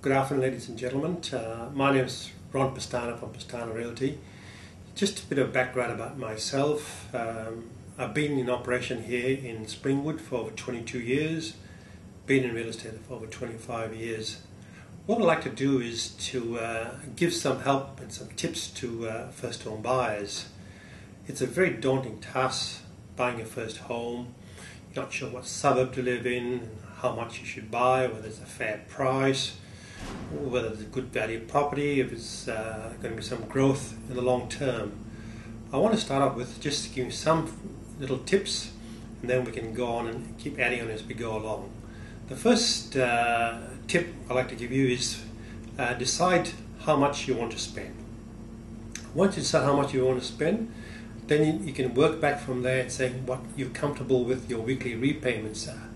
Good afternoon, ladies and gentlemen. My name is Pestana from Pestana Realty. Just a bit of background about myself. I've been in operation here in Springwood for over 22 years, been in real estate for over 25 years. What I'd like to do is to give some help and some tips to first home buyers. It's a very daunting task buying your first home. You're not sure what suburb to live in, how much you should buy, whether it's a fair price, whether it's a good value property, if it's going to be some growth in the long term. I want to start off with just giving some little tips, and then we can go on and keep adding on as we go along. The first tip I'd like to give you is decide how much you want to spend. Once you decide how much you want to spend, then you can work back from there and say what you're comfortable with your weekly repayments are.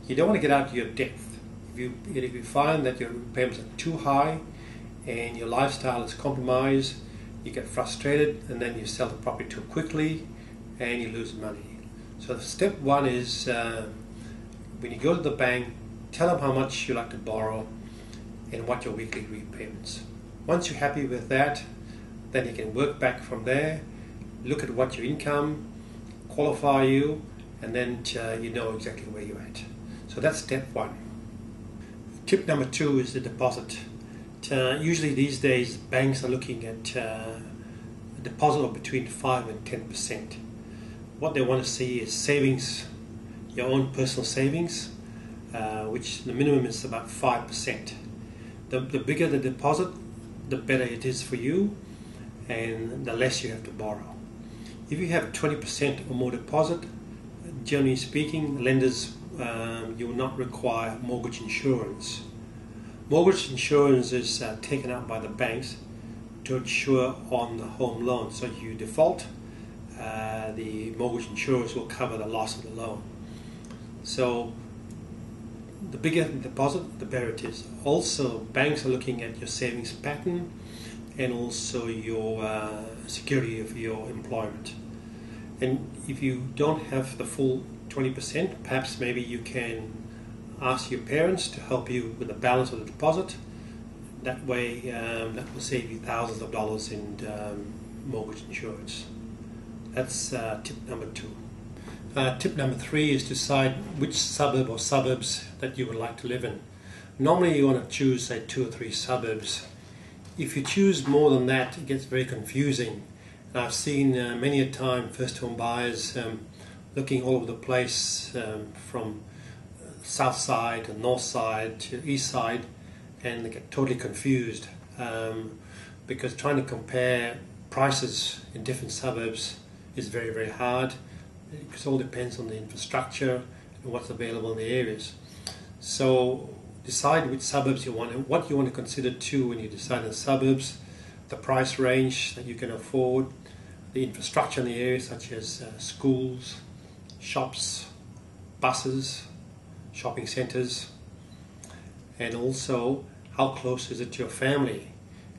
You don't want to get out of your depth. If you find that your repayments are too high and your lifestyle is compromised, you get frustrated and then you sell the property too quickly and you lose money. So step one is when you go to the bank, tell them how much you like to borrow and what your weekly repayments. Once you're happy with that, then you can work back from there, look at what your income, qualify you, and then you know exactly where you're at. So that's step one. Tip number two is the deposit. Usually these days banks are looking at a deposit of between 5 and 10%. What they want to see is savings, your own personal savings, which the minimum is about 5%. The bigger the deposit, the better it is for you and the less you have to borrow. If you have 20% or more deposit, generally speaking, lenders you will not require mortgage insurance. Mortgage insurance is taken out by the banks to insure on the home loan. So if you default, the mortgage insurance will cover the loss of the loan. So the bigger the deposit, the better it is. Also, banks are looking at your savings pattern and also your security of your employment. And if you don't have the full 20%, perhaps maybe you can ask your parents to help you with the balance of the deposit. That way that will save you thousands of dollars in mortgage insurance. That's tip number two. Tip number three is to decide which suburb or suburbs that you would like to live in. Normally you want to choose say 2 or 3 suburbs. If you choose more than that, it gets very confusing. And I've seen many a time first home buyers looking all over the place from south side to north side to east side, and they get totally confused because trying to compare prices in different suburbs is very, very hard. It all depends on the infrastructure and what's available in the areas. So decide which suburbs you want and what you want to consider too when you decide on suburbs: the price range that you can afford, the infrastructure in the area such as schools, shops, buses, shopping centres, and also how close is it to your family.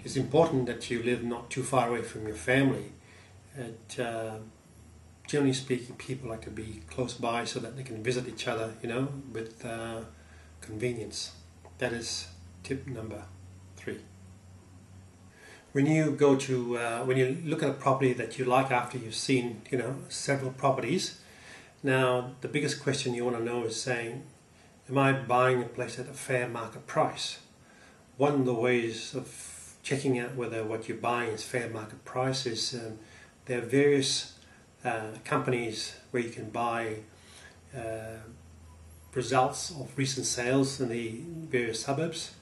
It's important that you live not too far away from your family. Generally speaking, people like to be close by so that they can visit each other, with convenience. That is tip number 3. When you go to, when you look at a property that you like after you've seen, several properties, now the biggest question you want to know is saying, am I buying a place at a fair market price? One of the ways of checking out whether what you're buying is fair market price is there are various companies where you can buy results of recent sales in the various suburbs.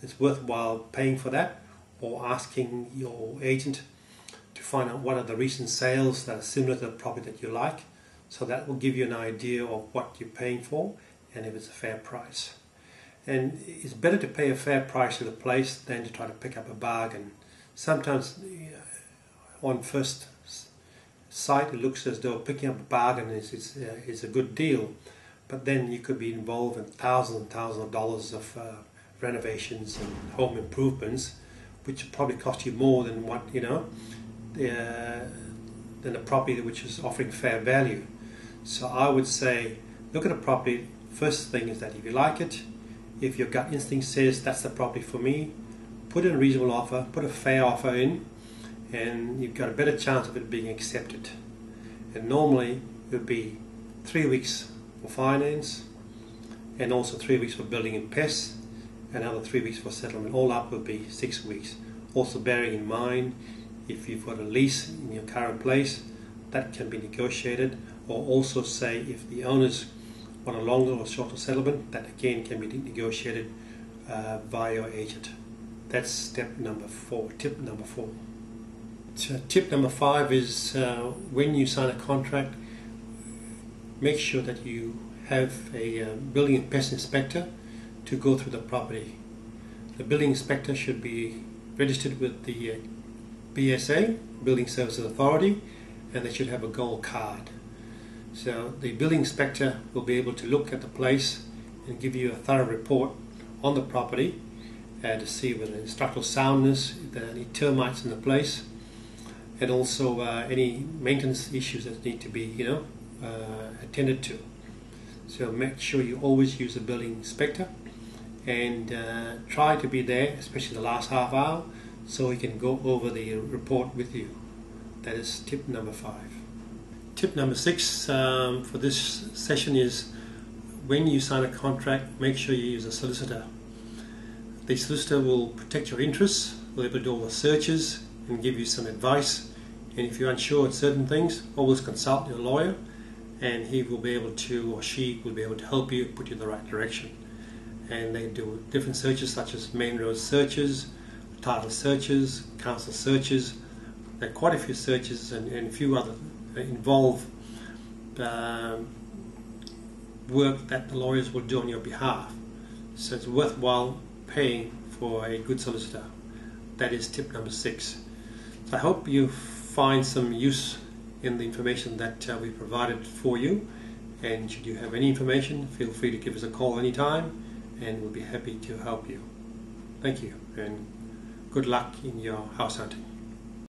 It's worthwhile paying for that or asking your agent to find out what are the recent sales that are similar to the property that you like. So that will give you an idea of what you're paying for and if it's a fair price. And it's better to pay a fair price for the place than to try to pick up a bargain. Sometimes on first sight it looks as though picking up a bargain is a good deal, but then you could be involved in thousands and thousands of dollars of renovations and home improvements, which will probably cost you more than what than a property which is offering fair value. So I would say look at a property. First thing is that if you like it If your gut instinct says that's the property for me, put in a reasonable offer, put a fair offer in, and you've got a better chance of it being accepted. And normally it would be 3 weeks for finance, and also 3 weeks for building and Pest, another 3 weeks for settlement. All up would be 6 weeks. Also bearing in mind, if you've got a lease in your current place, that can be negotiated, or also say if the owners want a longer or shorter settlement, that again can be negotiated via your agent. That's step number 4, tip number 4. So tip number 5 is when you sign a contract, make sure that you have a building and pest inspector to go through the property. The building inspector should be registered with the BSA, Building Services Authority, and they should have a gold card. So the building inspector will be able to look at the place and give you a thorough report on the property to see whether there's structural soundness, if there are any termites in the place, and also any maintenance issues that need to be attended to. So make sure you always use a building inspector, and try to be there, especially the last half hour, so he can go over the report with you. That is tip number 5. Tip number 6 for this session is when you sign a contract, make sure you use a solicitor. The solicitor will protect your interests, will be able to do all the searches and give you some advice. And if you're unsure of certain things, always consult your lawyer, and he will be able to, or she will be able to help you, put you in the right direction. And they do different searches such as main road searches, title searches, council searches. There are quite a few searches and a few other involve work that the lawyers will do on your behalf. So it's worthwhile paying for a good solicitor. That is tip number 6. So I hope you find some use in the information that we provided for you, and should you have any information, feel free to give us a call anytime, and we'll be happy to help you. Thank you, and good luck in your house hunting.